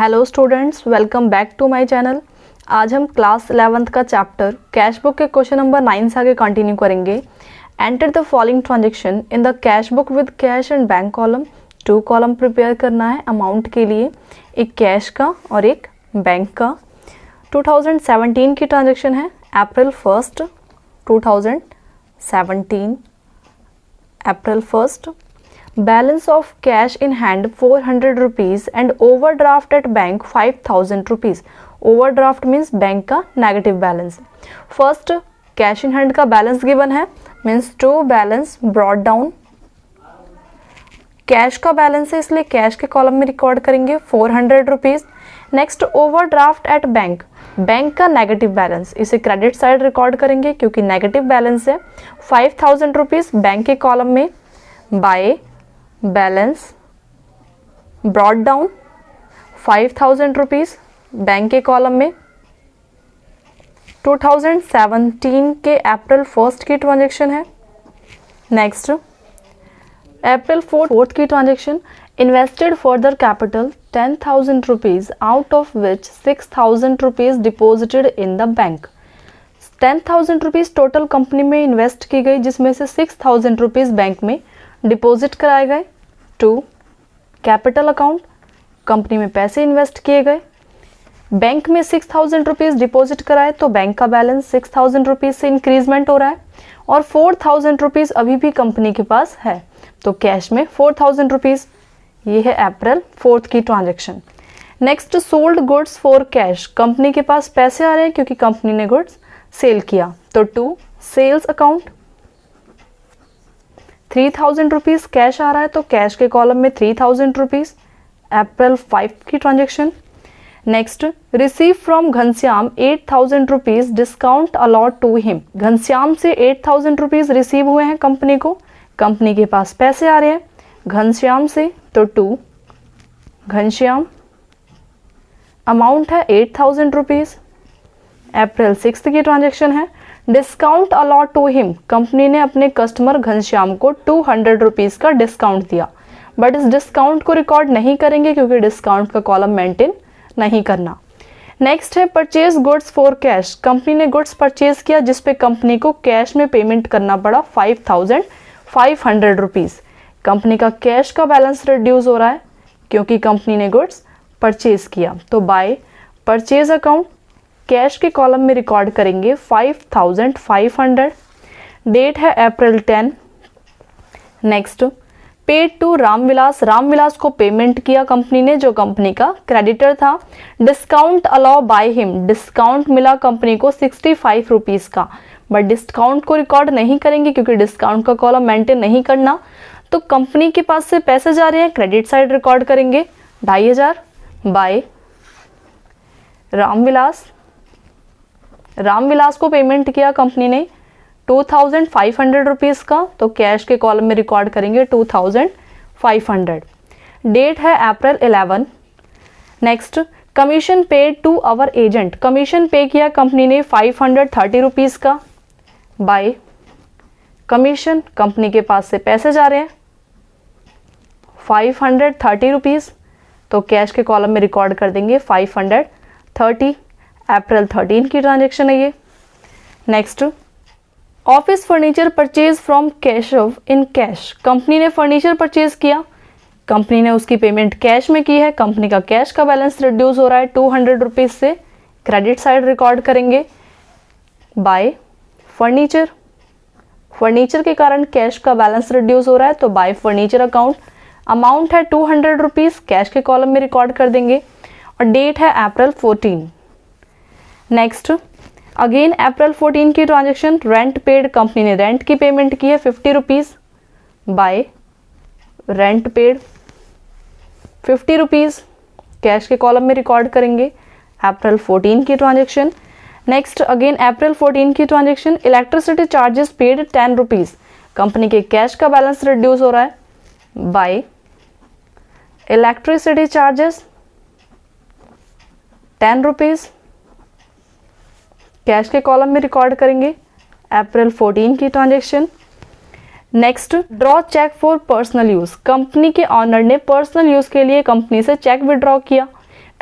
Hello students, welcome back to my channel. आज हम class 11th का चैप्टर कैश बुक के क्वेश्चन नंबर 9 से आगे कंटिन्यू करेंगे। Enter the following transaction in the cash book with cash and bank column. 2 column prepare करना है amount के लिए, एक कैश का और एक बैंक का। 2017 की ट्रांजेक्शन है, April 1 2017, April 1। Balance of cash in hand 400 rupees and overdraft at bank 5000 rupees. Overdraft means bank का negative balance. First cash in hand का बैलेंस गिवन है, means to balance brought down. Cash का balance है इसलिए cash के column में record करेंगे 400 rupees. Next overdraft at bank, bank का नेगेटिव बैलेंस, इसे क्रेडिट साइड रिकॉर्ड करेंगे क्योंकि नेगेटिव बैलेंस है। 5000 रुपीज़ बैंक के कॉलम में by balance brought down 5000 rupees bank के कॉलम में। 2017 के अप्रैल 1 की ट्रांजेक्शन है। नेक्स्ट अप्रैल 4 की transaction, invested further capital 10,000 rupees out of which 6,000 rupees deposited in the bank. 10,000 rupees total company में इन्वेस्ट की गई, जिसमें से 6,000 रुपीज़ बैंक में डिपॉजिट कराए गए। 2 कैपिटल अकाउंट, कंपनी में पैसे इन्वेस्ट किए गए, बैंक में 6,000 रुपीज़ डिपॉजिट कराए तो बैंक का बैलेंस 6,000 रुपीज़ से इंक्रीजमेंट हो रहा है और 4,000 रुपीज़ अभी भी कंपनी के पास है तो कैश में 4,000 रुपीज़। ये है अप्रैल 4 की transaction. Next sold goods for cash, company के पास पैसे आ रहे हैं क्योंकि कंपनी ने गुड्स सेल किया तो 2 सेल्स अकाउंट। 3,000 रुपीज़ कैश आ रहा है तो कैश के कॉलम में 3,000 रुपीज़, अप्रैल 5 की transaction. Next receive from Ghanshyam 8,000 rupees discount allot to him. Ghanshyam से 8,000 रुपीज़ रिसीव हुए हैं कंपनी को, कंपनी के पास पैसे आ रहे हैं घनश्याम से तो 2 घनश्याम, अमाउंट है 8,000 रुपीज़, अप्रैल 6 की ट्रांजेक्शन है। Discount allot to him, company ने अपने कस्टमर घनश्याम को 200 रुपीज़ का डिस्काउंट दिया, बट इस डिस्काउंट को रिकॉर्ड नहीं करेंगे क्योंकि डिस्काउंट का कॉलम मेंटेन नहीं करना। नेक्स्ट है purchase goods for cash, company ने गुड्स परचेज किया जिसपे कंपनी को कैश में पेमेंट करना पड़ा 5,500 रुपीज़। कंपनी का कैश का बैलेंस रिड्यूस हो रहा है क्योंकि कंपनी ने गुड्स परचेज किया तो बाय परचेज अकाउंट कैश के कॉलम में रिकॉर्ड करेंगे 5,500। डेट है April 10। Next paid to Ramvilas, Ramvilas को पेमेंट किया कंपनी ने जो कंपनी का क्रेडिटर था। Discount allow by him, discount मिला कंपनी को 65 रुपीज़ का, बट डिस्काउंट को रिकॉर्ड नहीं करेंगे क्योंकि डिस्काउंट का कॉलम मेंटेन नहीं करना तो कंपनी के पास से पैसे जा रहे हैं, क्रेडिट साइड रिकॉर्ड करेंगे 2,500 बाय रामविलास। रामविलास को पेमेंट किया कंपनी ने 2,500 रुपीज़ का तो कैश के कॉलम में रिकॉर्ड करेंगे 2,500। डेट है April 11। Next commission paid to our agent, commission pay किया कंपनी ने 530 रुपीज़ का बाय कमीशन, कंपनी के पास से पैसे जा रहे हैं 530 रुपीज़ तो कैश के कॉलम में रिकॉर्ड कर देंगे 530। अप्रैल 13 की ट्रांजेक्शन है ये। Next office furniture purchase from Keshav in cash, company ने फर्नीचर परचेज किया, कंपनी ने उसकी पेमेंट कैश में की है, कंपनी का कैश का बैलेंस रिड्यूस हो रहा है 200 रुपीज़ से, क्रेडिट साइड रिकॉर्ड करेंगे बाय फर्नीचर। फर्नीचर के कारण कैश का बैलेंस रिड्यूस हो रहा है तो बाय फर्नीचर अकाउंट, अमाउंट है 200 रुपीज़, कैश के कॉलम में रिकॉर्ड कर देंगे और डेट है अप्रैल 14। नेक्स्ट अगेन अप्रैल 14 की ट्रांजेक्शन, रेंट पेड, कंपनी ने रेंट की पेमेंट की है 50 rupees bye rent paid 50 rupees, cash के कॉलम में रिकॉर्ड करेंगे अप्रैल 14 की ट्रांजेक्शन। नेक्स्ट अगेन अप्रैल 14 की transaction, electricity charges paid 10 rupees, company के कैश का बैलेंस रिड्यूस हो रहा है by electricity charges 10 rupees, cash के कॉलम में रिकॉर्ड करेंगे अप्रैल 14 की transaction. Next draw cheque for personal use, company के ऑनर ने पर्सनल यूज़ के लिए कंपनी से चेक विड्रॉ किया,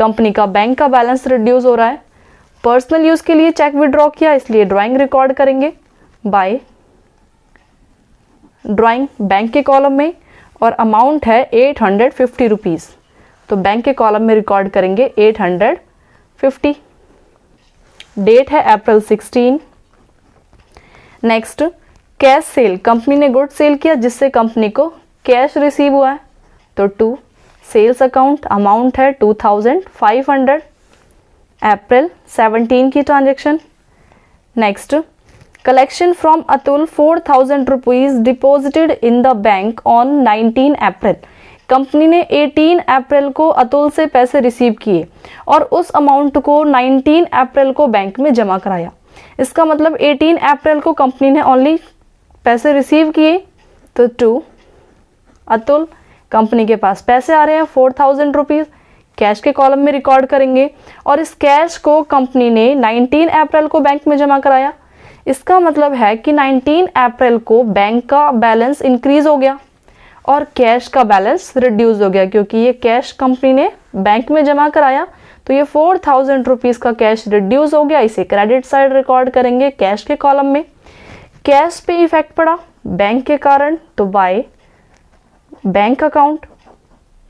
कंपनी का बैंक का बैलेंस रिड्यूस हो रहा है। पर्सनल यूज के लिए चेक विड्रॉ किया, इसलिए ड्राइंग रिकॉर्ड करेंगे बाय ड्राइंग बैंक के कॉलम में, और अमाउंट है 850 रुपीज़, तो बैंक के कॉलम में रिकॉर्ड करेंगे 850। डेट है अप्रैल 16। नेक्स्ट, कैश सेल, कंपनी ने गुड सेल किया जिससे कंपनी को कैश रिसीव हुआ है, तो टू सेल्स अकाउंट, अमाउंट है 2500, अप्रैल 17 की transaction. Next, collection from Atul 4000 rupees deposited in the bank on 19 April, company ने 18 अप्रैल को अतुल से पैसे रिसीव किए और उस अमाउंट को 19 अप्रैल को बैंक में जमा कराया। इसका मतलब 18 अप्रैल को कंपनी ने ओनली पैसे रिसीव किए, तो टू अतुल, कंपनी के पास पैसे आ रहे हैं 4000 रुपीज़, कैश के कॉलम में रिकॉर्ड करेंगे, और इस कैश को कंपनी ने 19 अप्रैल को बैंक में जमा कराया। इसका मतलब है कि 19 अप्रैल को बैंक का बैलेंस इंक्रीज हो गया और कैश का बैलेंस रिड्यूस हो गया, क्योंकि ये कैश कंपनी ने बैंक में जमा कराया, तो ये 4000 रुपीज़ का कैश रिड्यूस हो गया। इसे क्रेडिट साइड रिकॉर्ड करेंगे कैश के कॉलम में। कैश पे इफेक्ट पड़ा बैंक के कारण, तो बाय बैंक अकाउंट,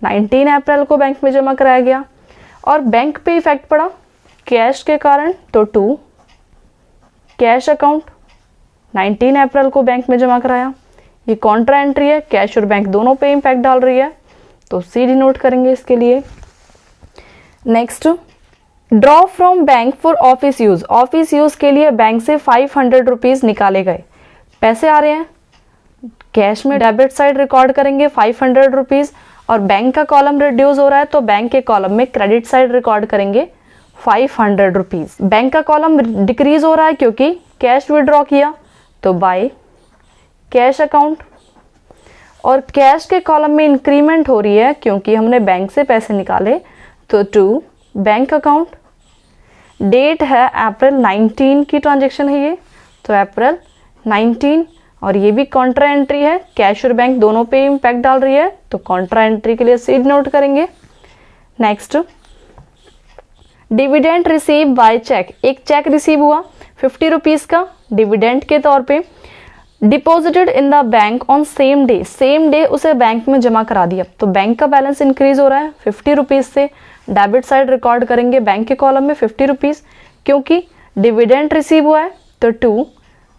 19 अप्रैल को बैंक में जमा कराया गया, और बैंक पे इफेक्ट पड़ा कैश के कारण, तो टू कैश अकाउंट, 19 अप्रैल को बैंक में जमा कराया। ये कॉन्ट्रा एंट्री है, कैश और बैंक दोनों पे इम्पैक्ट डाल रही है, तो सी डिनोट करेंगे इसके लिए। Next, draw from bank for office use, office use के लिए बैंक से 500 रुपीज़ निकाले गए, पैसे आ रहे हैं, कैश में डेबिट साइड रिकॉर्ड करेंगे 500 रुपीज़, और बैंक का कॉलम रिड्यूस हो रहा है तो बैंक के कॉलम में क्रेडिट साइड रिकॉर्ड करेंगे 500 रुपीज़। बैंक का कॉलम डिक्रीज हो रहा है क्योंकि कैश विड्रॉ किया, तो बाय कैश अकाउंट, और कैश के कॉलम में इंक्रीमेंट हो रही है क्योंकि हमने बैंक से पैसे निकाले, तो टू बैंक अकाउंट। डेट है अप्रैल 19 की ट्रांजेक्शन है ये, तो अप्रैल 19, और ये भी कॉन्ट्रा एंट्री है, कैश और बैंक दोनों पे इम्पैक्ट डाल रही है, तो कॉन्ट्रा एंट्री के लिए सीड नोट करेंगे। Next, dividend receive by cheque, एक चेक रिसीव हुआ 50 रुपीज़ का डिविडेंड के तौर पे, deposited in the bank on same day, same day उसे बैंक में जमा करा दिया, तो बैंक का बैलेंस इंक्रीज हो रहा है 50 रुपीज़ से, डेबिट साइड रिकॉर्ड करेंगे बैंक के कॉलम में 50 रुपीज़, क्योंकि डिविडेंड रिसीव हुआ है, तो टू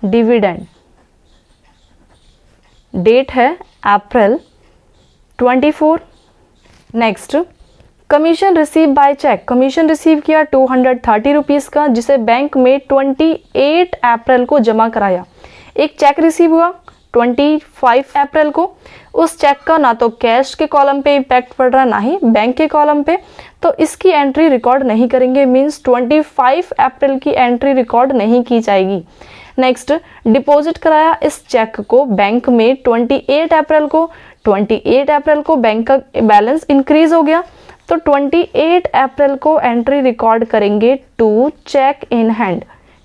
डिविडेंड। डेट है April 24। Next, commission receive by cheque, commission receive किया 230 रुपीज़ का, जिसे बैंक में 28 अप्रैल को जमा कराया। एक चेक रिसीव हुआ 25 अप्रैल को, उस चेक का ना तो कैश के कॉलम पे इम्पैक्ट पड़ रहा ना ही बैंक के कॉलम पे, तो इसकी एंट्री रिकॉर्ड नहीं करेंगे, मींस 25 अप्रैल की एंट्री रिकॉर्ड नहीं की जाएगी। नेक्स्ट, डिपॉजिट कराया इस चेक को बैंक में 28 अप्रैल को, 28 अप्रैल को बैंक का बैलेंस इंक्रीज हो गया, तो 28 अप्रैल को एंट्री रिकॉर्ड करेंगे टू चेक इन हैंड,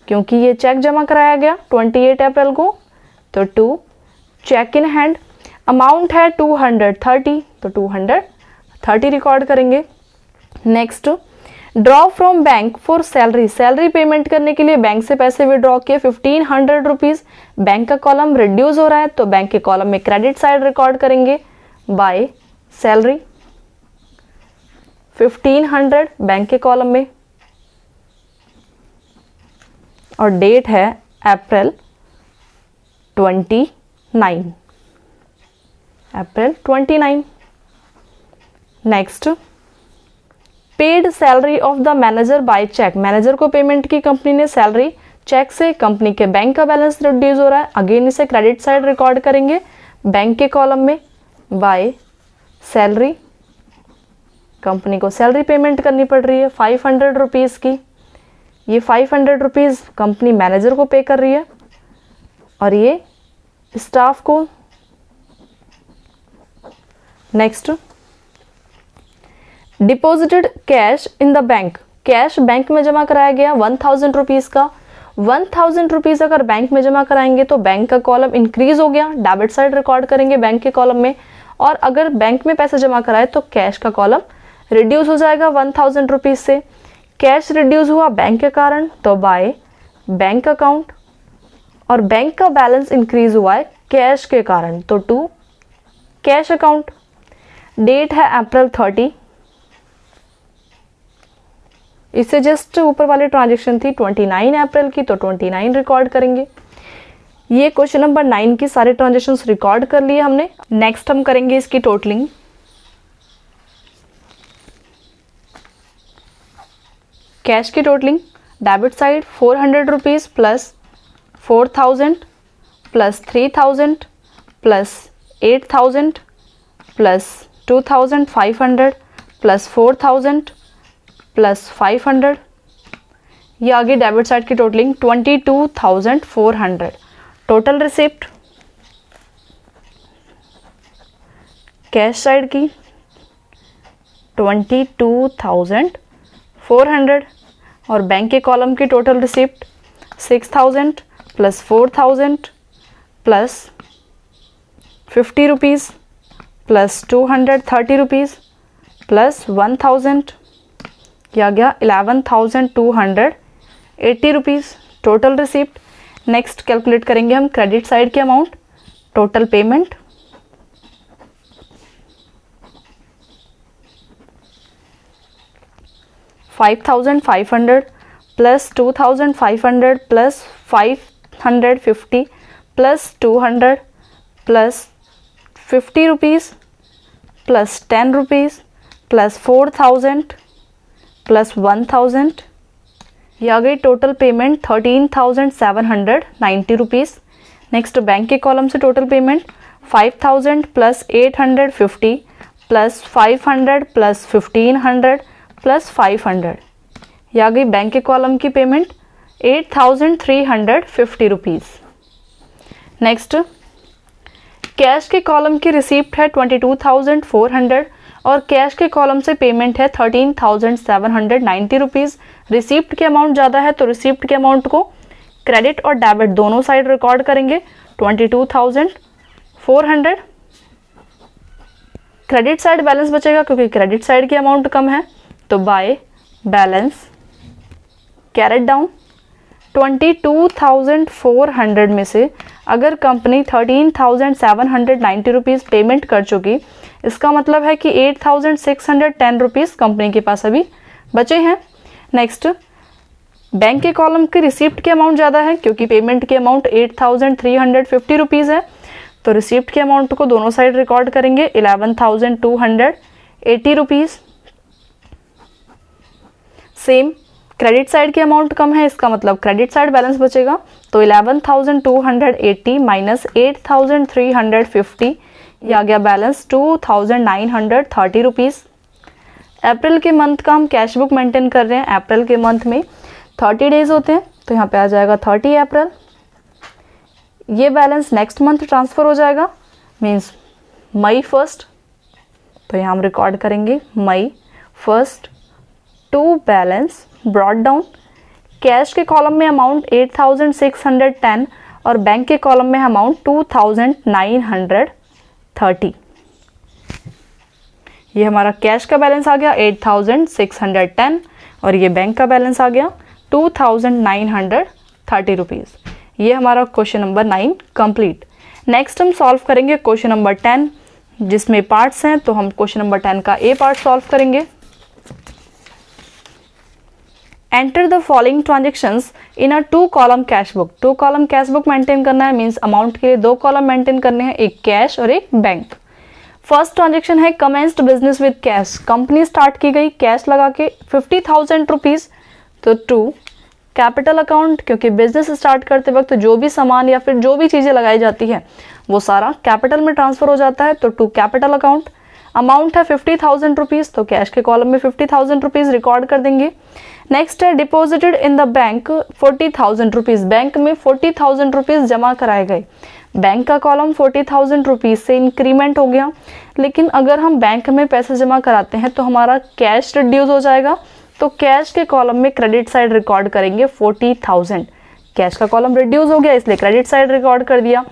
क्योंकि ये चेक जमा कराया गया 28 अप्रैल को, तो to cheque in hand. Amount है 230, तो 230 रिकॉर्ड करेंगे। Next, draw from bank for salary, salary payment करने के लिए बैंक से पैसे विड्रॉ किए 1500 रुपीज़, बैंक का कॉलम रिड्यूस हो रहा है तो बैंक के कॉलम में क्रेडिट साइड रिकॉर्ड करेंगे बाय सैलरी 1500 बैंक के कॉलम में, और डेट है April 29, April 29। Next, paid salary of the manager bye check, manager को पेमेंट की कंपनी ने सैलरी चेक से, कंपनी के बैंक का बैलेंस रिड्यूस हो रहा है, अगेन इसे क्रेडिट साइड रिकॉर्ड करेंगे बैंक के कॉलम में बाय सैलरी, कंपनी को सैलरी पेमेंट करनी पड़ रही है 500 रुपीज़ की, ये 500 रुपीज़ कंपनी मैनेजर को पे कर रही है और ये स्टाफ को। Next, deposited cash in the bank, cash bank में जमा कराया गया 1000 रुपीज़ का, 1000 रुपीज़ अगर बैंक में जमा कराएंगे तो बैंक का कॉलम इंक्रीज हो गया, डेबिट साइड रिकॉर्ड करेंगे बैंक के कॉलम में, और अगर बैंक में पैसे जमा कराए तो कैश का कॉलम रिड्यूस हो जाएगा 1000 रुपीज़ से। कैश रिड्यूस हुआ बैंक के कारण, तो बाय बैंक अकाउंट, और बैंक का बैलेंस इंक्रीज हुआ है कैश के कारण, तो टू कैश अकाउंट। डेट है अप्रैल 30, इससे जस्ट ऊपर वाली ट्रांजेक्शन थी 29 अप्रैल की, तो 29 रिकॉर्ड करेंगे। ये क्वेश्चन नंबर 9 की सारे ट्रांजेक्शन्स रिकॉर्ड कर लिए हमने। नेक्स्ट हम करेंगे इसकी टोटलिंग। कैश की totalling, debit side 400 rupees plus 4000 plus 3000 plus 8000 plus 2500 plus 4000 plus 500। ये आगे डेबिट साइड की totalling 22,400। Total receipt cash side की 22,400 और बैंक के कॉलम की total receipt 6000 plus 4000 plus 50 rupees plus 230 rupees plus 1000, किया गया 11,280 rupees total receipt. Next calculate करेंगे हम क्रेडिट साइड की amount, total payment 5,500 plus 2,500 plus 550 plus 200 plus 50 rupees plus 10 rupees plus 4,000 plus 1000, ये आ गई total payment 13,790 rupees. Next bank के column से total payment 5,000 plus 850 plus 500 plus 1,500 plus 500, ये आ गई bank के कॉलम की पेमेंट 8,350 रुपीज़। नेक्स्ट कैश के कॉलम की रिसीप्ट है 22,400 और कैश के कॉलम से पेमेंट है 13,790 रुपीज़। रिसिप्ट की अमाउंट ज़्यादा है तो रिसिप्ट के अमाउंट को क्रेडिट और डेबिट दोनों साइड रिकॉर्ड करेंगे 22,400। क्रेडिट साइड बैलेंस बचेगा क्योंकि क्रेडिट साइड की अमाउंट कम है, तो बाय बैलेंस कैरेट डाउन 22,400 में से अगर कंपनी 13,790 रुपीज़ पेमेंट कर चुकी, इसका मतलब है कि 8,610 रुपीज़ कंपनी के पास अभी बचे हैं। नेक्स्ट बैंक के कॉलम की रिसिप्ट की अमाउंट ज़्यादा है क्योंकि पेमेंट की अमाउंट 8,350 रुपीज़ है, तो रिसिप्ट के अमाउंट को दोनों साइड रिकॉर्ड करेंगे 11,280 रुपीज़। सेम क्रेडिट साइड की अमाउंट कम है, इसका मतलब क्रेडिट साइड बैलेंस बचेगा, तो 11,280 माइनस 8,350, ये आ गया बैलेंस 2,930 रुपीज़। अप्रैल के मंथ का हम कैश बुक मेंटेन कर रहे हैं। अप्रैल के मंथ में 30 डेज होते हैं, तो यहाँ पे आ जाएगा 30 अप्रैल। ये बैलेंस नेक्स्ट मंथ ट्रांसफ़र हो जाएगा, मीन्स मई 1, तो यहाँ हम रिकॉर्ड करेंगे मई 1 to balance brought down. Cash के कॉलम में अमाउंट 8,610 और बैंक के कॉलम में अमाउंट 2,930। ये हमारा कैश का बैलेंस आ गया 8,610 और ये बैंक का बैलेंस आ गया 2,930 रुपीज़। ये हमारा क्वेश्चन नंबर 9 कंप्लीट। नेक्स्ट हम सॉल्व करेंगे क्वेश्चन नंबर 10 जिसमें पार्ट्स हैं, तो हम क्वेश्चन नंबर 10 का ए पार्ट सॉल्व करेंगे। Enter the following transactions in a 2 column cash book. 2 column cash book maintain करना है, मीन्स अमाउंट के लिए 2 कॉलम मेंटेन करने हैं, एक कैश और एक बैंक। फर्स्ट ट्रांजेक्शन है commenced business with cash. Company start की गई कैश लगा के 50,000 रुपीज़, तो टू कैपिटल अकाउंट, क्योंकि बिजनेस स्टार्ट करते वक्त जो भी सामान या फिर जो भी चीज़ें लगाई जाती है वो सारा कैपिटल में ट्रांसफ़र हो जाता है, तो टू कैपिटल अकाउंट। अमाउंट है 50,000 रुपीज़, तो कैश के कॉलम में 50,000 रुपीज़ रिकॉर्ड कर देंगे। नेक्स्ट है deposited in the bank 40,000 rupees. Bank में 40,000 रुपीज़ जमा कराए गए। बैंक का कॉलम 40,000 रुपीज़ से इंक्रीमेंट हो गया, लेकिन अगर हम बैंक में पैसे जमा कराते हैं तो हमारा कैश रिड्यूस हो जाएगा, तो कैश के कॉलम में क्रेडिट साइड रिकॉर्ड करेंगे 40,000। कैश का कॉलम रिड्यूस हो गया इसलिए क्रेडिट साइड रिकॉर्ड कर दिया।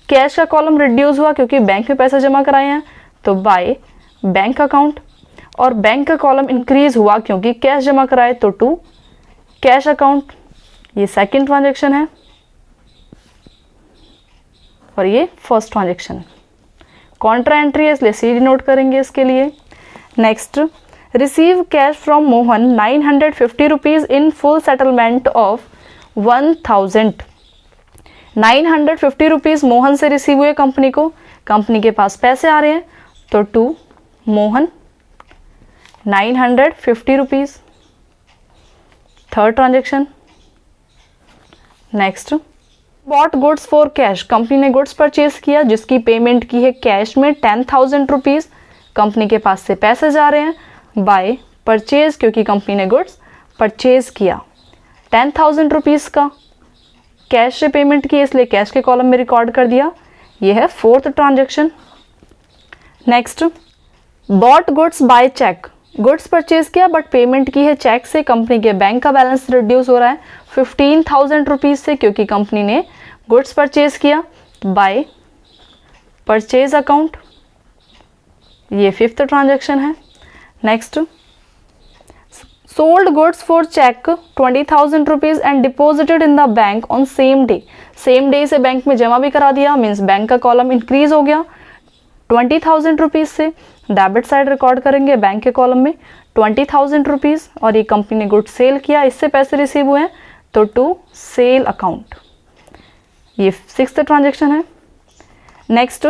कैश का कॉलम रिड्यूस हुआ क्योंकि बैंक में पैसे जमा कराए हैं, तो बाय बैंक अकाउंट। और बैंक का कॉलम इंक्रीज हुआ क्योंकि कैश जमा कराए, तो टू कैश अकाउंट, ये सेकंड ट्रांजैक्शन है और ये फर्स्ट ट्रांजैक्शन। कॉन्ट्रा एंट्री है इसलिए सी नोट करेंगे इसके लिए। Next, receive cash from Mohan 950 rupees in full settlement of 1000। 950 rupees Mohan से रिसीव हुए कंपनी को, कंपनी के पास पैसे आ रहे हैं, तो to Mohan 950 rupees, third transaction. Next, bought goods for cash, company ने गुड्स परचेज किया जिसकी पेमेंट की है कैश में 10,000 रुपीज, कंपनी के पास से पैसे जा रहे हैं, बाय परचेज क्योंकि कंपनी ने गुड्स परचेज किया 10,000 रुपीज का, कैश से पेमेंट की इसलिए कैश के कॉलम में रिकॉर्ड कर दिया, यह है fourth transaction. Next, bought goods by cheque, goods purchase किया बट पेमेंट की है चेक से, कंपनी के बैंक का बैलेंस रिड्यूस हो रहा है 15,000 रुपीज से क्योंकि कंपनी ने गुड्स परचेज किया, बाय परचेज अकाउंट, ये फिफ्थ ट्रांजेक्शन है। Next, sold goods for cheque 20,000 rupees and deposited in the bank on same day, same day से बैंक में जमा भी करा दिया, मीन्स बैंक का कॉलम इंक्रीज हो गया 20,000 रुपीज से, डेबिट साइड रिकॉर्ड करेंगे बैंक के कॉलम में 20,000 रुपीज, और ये कंपनी ने गुड्स सेल किया, इससे पैसे रिसीव हुए हैं, तो टू सेल अकाउंट, ये सिक्स्थ ट्रांजेक्शन है। Next,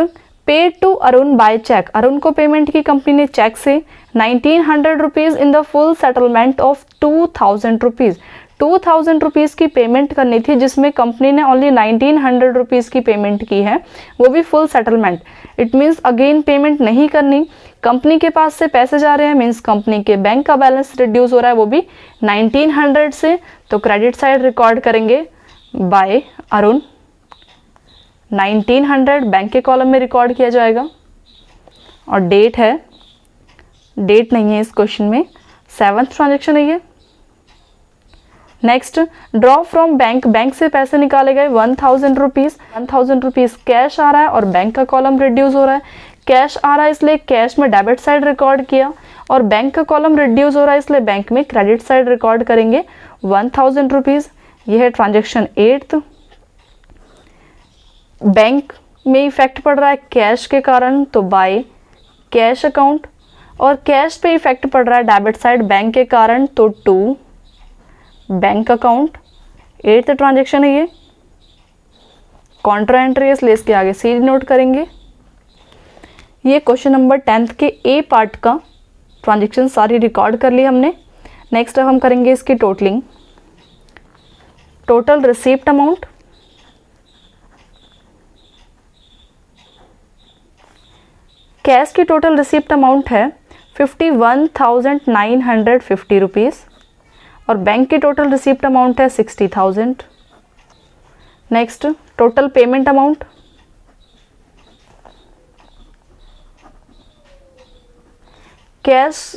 paid to Arun by cheque, Arun को पेमेंट की कंपनी ने चेक से 1,900 rupees in the full settlement of 2,000 rupees, 2,000 rupees की पेमेंट करनी थी जिसमें कंपनी ने ओनली 1,900 रुपीज की पेमेंट की है, वो भी full settlement. It means again payment नहीं करनी, कंपनी के पास से पैसे जा रहे हैं, मीन्स कंपनी के बैंक का बैलेंस रिड्यूस हो रहा है, वो भी 1,900 से, तो क्रेडिट साइड रिकॉर्ड करेंगे बाय अरुण 1,900, बैंक के कॉलम में रिकॉर्ड किया जाएगा, और डेट है, डेट नहीं है इस क्वेश्चन में, सेवंथ ट्रांजेक्शन है ये। Next, draw from bank, bank से पैसे निकाले गए 1,000 रुपीज, 1,000 रुपीज कैश आ रहा है और बैंक का कॉलम रिड्यूस हो रहा है, कैश आ रहा है इसलिए कैश में डेबिट साइड रिकॉर्ड किया, और बैंक का कॉलम रिड्यूस हो रहा है इसलिए बैंक में क्रेडिट साइड रिकॉर्ड करेंगे 1,000 रुपीज, यह है ट्रांजेक्शन एट्थ। बैंक में इफेक्ट पड़ रहा है कैश के कारण, तो बाय कैश अकाउंट, और कैश पे इफेक्ट पड़ रहा है डेबिट साइड बैंक के कारण, तो to bank account, eighth transaction है ये। कॉन्ट्रा एंट्री है इसलिए इसके आगे सी नोट करेंगे। ये क्वेश्चन नंबर 10th के ए पार्ट का ट्रांजेक्शन सारी रिकॉर्ड कर ली हमने। नेक्स्ट अब हम करेंगे इसकी totalling. Total receipt amount, cash की टोटल रिसीप्ट अमाउंट है 51,950 रुपीज़, और बैंक की टोटल रिसीप्ट अमाउंट है 60,000। Next, total payment amount, cash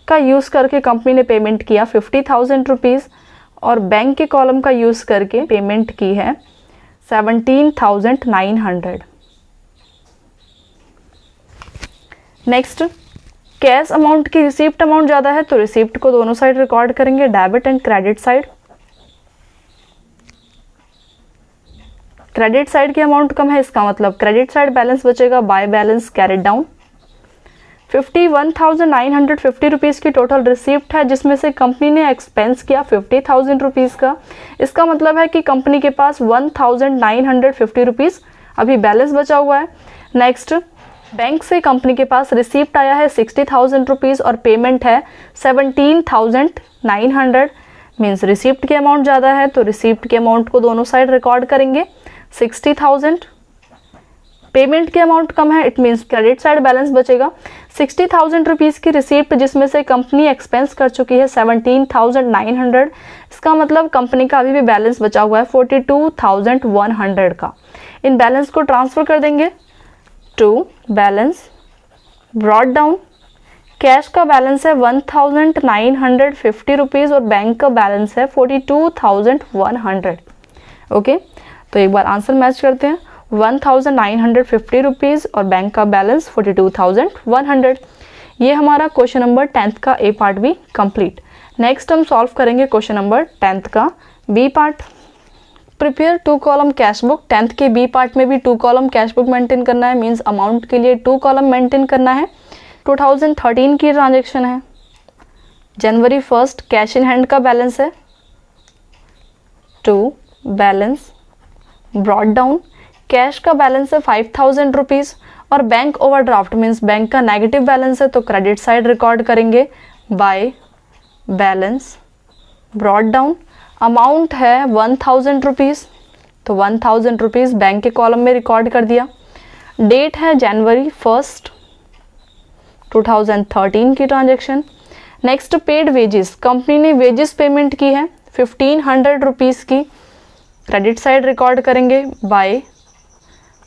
का यूज़ करके कंपनी ने पेमेंट किया 50,000 रुपीज़, और बैंक के कॉलम का यूज़ करके पेमेंट की है 17,900। नेक्स्ट, कैश अमाउंट की रिसीप्ट अमाउंट ज़्यादा है तो रिसीप्ट को दोनों साइड रिकॉर्ड करेंगे, debit and credit side. Credit side की अमाउंट कम है, इसका मतलब क्रेडिट साइड बैलेंस बचेगा by balance carried down. 51,950 rupees की टोटल रिसीप्ट है जिसमें से कंपनी ने एक्सपेंस किया 50,000 रुपीज़ का, इसका मतलब है कि कंपनी के पास 1,950 रुपीज़ अभी बैलेंस बचा हुआ है। नेक्स्ट, बैंक से कंपनी के पास रिसीप्ट आया है 60,000 रुपीज़ और पेमेंट है 17,900, मीन्स रिसीप्ट की अमाउंट ज़्यादा है तो रिसीप्ट के अमाउंट को दोनों साइड रिकॉर्ड करेंगे 60,000। पेमेंट की अमाउंट कम है, it means credit side balance बचेगा 60,000 रुपीज़ की रिसीप्ट जिसमें से कंपनी एक्सपेंस कर चुकी है 17,900, इसका मतलब कंपनी का अभी भी बैलेंस बचा हुआ है 42,100 का। इन बैलेंस को ट्रांसफ़र कर देंगे to balance brought down. Cash का बैलेंस है 1,950 रुपीज़ और बैंक का बैलेंस है 42,100। ओके, तो एक बार आंसर मैच करते हैं, 1,950 रुपीज़ और बैंक का बैलेंस 42,100। ये हमारा क्वेश्चन नंबर 10th का ए पार्ट भी कंप्लीट। नेक्स्ट हम सॉल्व करेंगे क्वेश्चन नंबर 10th का B part. Prepare 2 column cash book. 10th के बी पार्ट में भी 2 कॉलम कैश बुक मेंटेन करना है, मींस अमाउंट के लिए 2 कॉलम मेंटेन करना है। 2013 की ट्रांजेक्शन है। जनवरी 1 कैश इन हैंड का बैलेंस है 2, बैलेंस ब्रॉट डाउन, कैश का बैलेंस है 5000 रुपीज़ और बैंक ओवरड्राफ्ट मीन्स बैंक का नेगेटिव बैलेंस है, तो क्रेडिट साइड रिकॉर्ड करेंगे by balance brought down. Amount है 1000 रुपीज़, तो 1000 रुपीज़ बैंक के कॉलम में रिकॉर्ड कर दिया। डेट है जनवरी 1 2013 की transaction. Next paid wages, company ने वेजेस पेमेंट की है 1500 रुपीज़ की, क्रेडिट साइड रिकॉर्ड करेंगे बाय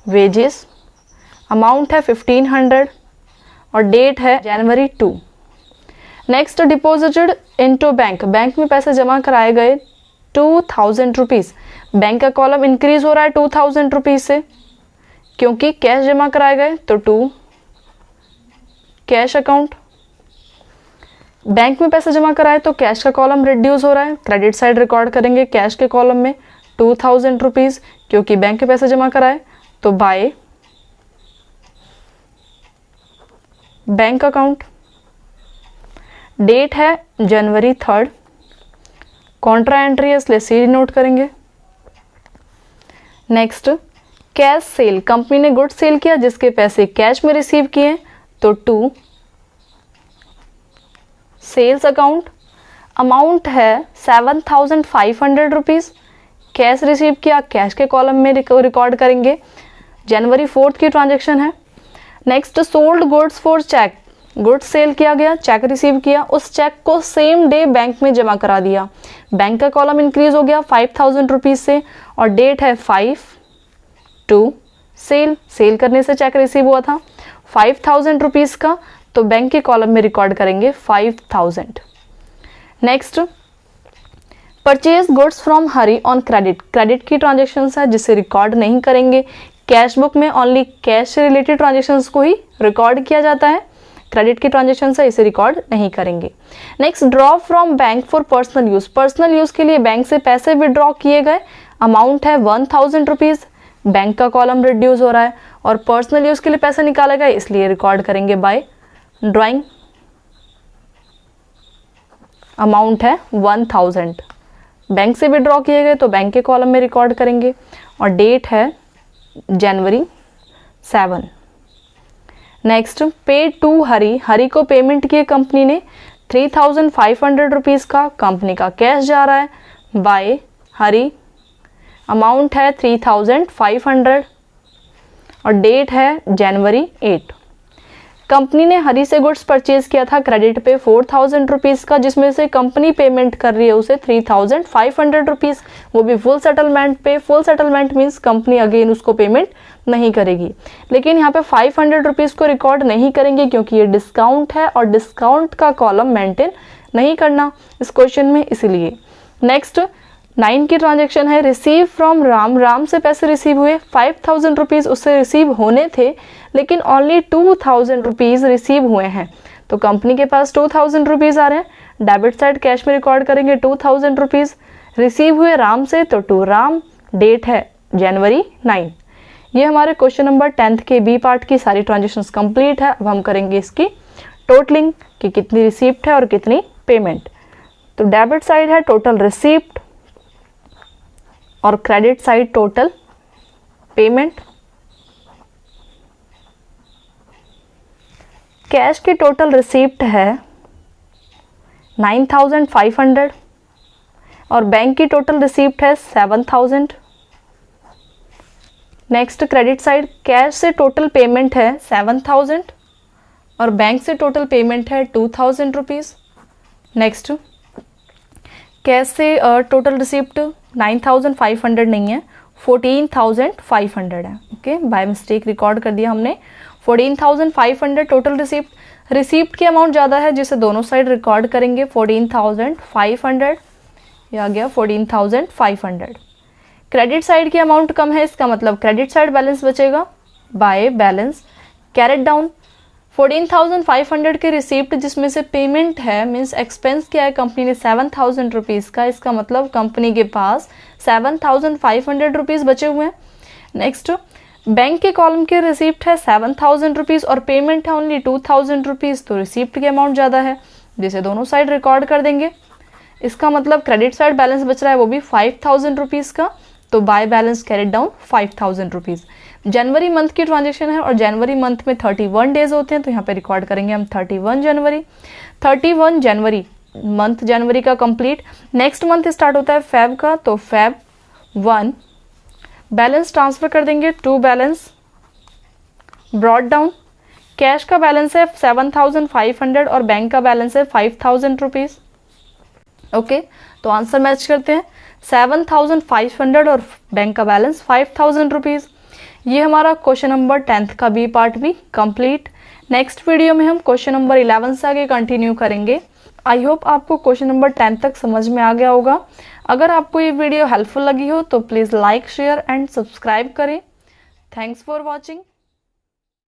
वेजेस। अमाउंट है 1500 और डेट है जनवरी 2। Next deposited into bank, bank में पैसे जमा कराए गए 2000 रुपीज़। बैंक का कॉलम इंक्रीज हो रहा है 2000 रुपीज़ से, क्योंकि कैश जमा कराए गए तो 2 कैश अकाउंट। बैंक में पैसे जमा कराए तो कैश का कॉलम रिड्यूस हो रहा है, क्रेडिट साइड रिकॉर्ड करेंगे कैश के कॉलम में 2000 रुपीज़, क्योंकि बैंक के पैसे जमा कराए तो बाय बैंक अकाउंट। डेट है जनवरी 3, कॉन्ट्रा एंट्री है इसलिए सी नोट करेंगे। नेक्स्ट कैश सेल, कंपनी ने गुड सेल किया जिसके पैसे कैश में रिसीव किए तो 2 सेल्स अकाउंट। अमाउंट है 7500 रुपीज़, कैश रिसीव किया कैश के कॉलम में रिकॉर्ड करेंगे। जनवरी 4 की ट्रांजेक्शन है। Next sold goods for cheque, goods sale किया गया, चेक रिसीव किया, उस चेक को सेम डे बैंक में जमा करा दिया। बैंक का कॉलम इंक्रीज हो गया 5000 रुपीज़ से और डेट है 5/2 सेल करने से चेक रिसीव हुआ था 5000 रुपीज़ का, तो बैंक के कॉलम में रिकॉर्ड करेंगे 5000। Next purchase goods from Hari on credit, credit की ट्रांजेक्शन है जिसे रिकॉर्ड नहीं करेंगे। कैश बुक में ओनली कैश से रिलेटेड ट्रांजेक्शन्स को ही रिकॉर्ड किया जाता है, क्रेडिट की ट्रांजेक्शन है इसे रिकॉर्ड नहीं करेंगे। Next draw from bank for personal use, personal use के लिए बैंक से पैसे विड्रॉ किए गए, अमाउंट है 1000 रुपीज़, बैंक का कॉलम रिड्यूस हो रहा है और पर्सनल यूज के लिए पैसा निकाला गया इसलिए रिकॉर्ड करेंगे बाय ड्राइंग। अमाउंट है 1000, बैंक से विड्रॉ किए गए तो बैंक के कॉलम में रिकॉर्ड करेंगे और डेट है जनवरी 7। नेक्स्ट पेड टू हरी, हरी को पेमेंट किए कंपनी ने 3500 रुपीज़ का, कंपनी का कैश जा रहा है बाय हरी। अमाउंट है 3500 और डेट है जनवरी 8। कंपनी ने हरी से गुड्स परचेज किया था क्रेडिट पे 4000 रुपीज़ का, जिसमें से कंपनी पेमेंट कर रही है उसे 3500 रुपीज़, वो भी फुल सेटलमेंट पे। Full settlement means company again उसको पेमेंट नहीं करेगी, लेकिन यहाँ पे 500 रुपीज़ को रिकॉर्ड नहीं करेंगे क्योंकि ये डिस्काउंट है और डिस्काउंट का कॉलम मेंटेन नहीं करना इस क्वेश्चन में, इसीलिए। नेक्स्ट 9 की ट्रांजेक्शन है रिसीव फ्रॉम राम, राम से पैसे रिसीव हुए 5000 रुपीज़ उससे रिसीव होने थे, लेकिन ओनली 2000 रुपीज़ रिसीव हुए हैं, तो कंपनी के पास 2000 रुपीज़ आ रहे हैं, डेबिट साइड कैश में रिकॉर्ड करेंगे 2000 रुपीज़। रिसीव हुए राम से तो 2 राम, डेट है जनवरी 9। ये हमारे क्वेश्चन नंबर 10th के बी पार्ट की सारी ट्रांजेक्शन्स कंप्लीट है। अब हम करेंगे इसकी टोटलिंग कि कितनी रिसीप्ट है और कितनी पेमेंट। तो डेबिट साइड है टोटल रिसीप्ट और credit side total payment. Cash की टोटल रिसीप्ट है 9500 और बैंक की टोटल रिसीप्ट है 7000। नेक्स्ट क्रेडिट साइड कैश से टोटल पेमेंट है 7000 और बैंक से टोटल पेमेंट है 2000 रुपीज़। नेक्स्ट कैश से टोटल रिसिप्ट 9500 नहीं है, 14500 है। ओके, बाय मिस्टेक रिकॉर्ड कर दिया हमने 14500 टोटल रिसिप्ट। रिसिप्ट की अमाउंट ज़्यादा है जिसे दोनों साइड रिकॉर्ड करेंगे 14500, ये आ गया 14500। क्रेडिट साइड की अमाउंट कम है, इसका मतलब क्रेडिट साइड बैलेंस बचेगा बाय बैलेंस कैरेट डाउन। 14,500 के रिसिप्ट जिसमें से पेमेंट है मीन्स एक्सपेंस क्या है, कंपनी ने 7,000 रुपीज़ का, इसका मतलब कंपनी के पास 7,500 रुपीज़ बचे हुए हैं। नेक्स्ट बैंक के कॉलम के रिसिप्ट है 7,000 रुपीज़ और पेमेंट है ओनली 2,000 रुपीज़, तो रिसिप्ट की अमाउंट ज़्यादा है जिसे दोनों साइड रिकॉर्ड कर देंगे। इसका मतलब क्रेडिट साइड बैलेंस बच रहा है वो भी 5,000 रुपीज़ का, तो by balance carried down 5,000 rupees. January month की ट्रांजेक्शन है और जनवरी मंथ में 31 डेज होते हैं, तो यहाँ पे रिकॉर्ड करेंगे हम 31 जनवरी। 31 जनवरी मंथ जनवरी का कंप्लीट। नेक्स्ट मंथ स्टार्ट होता है फेब का, तो फेब 1 बैलेंस ट्रांसफ़र कर देंगे to balance brought down. Cash का बैलेंस है 7,500 और बैंक का बैलेंस है 5,000 रुपीज़। ओके, तो आंसर मैच करते हैं 7,500 और बैंक का बैलेंस 5,000 रुपीज़। ये हमारा क्वेश्चन नंबर 10th का बी पार्ट भी कंप्लीट। नेक्स्ट वीडियो में हम क्वेश्चन नंबर 11 से आगे कंटिन्यू करेंगे। आई होप आपको क्वेश्चन नंबर 10 तक समझ में आ गया होगा। अगर आपको ये वीडियो हेल्पफुल लगी हो तो please like share and subscribe करें। Thanks for watching.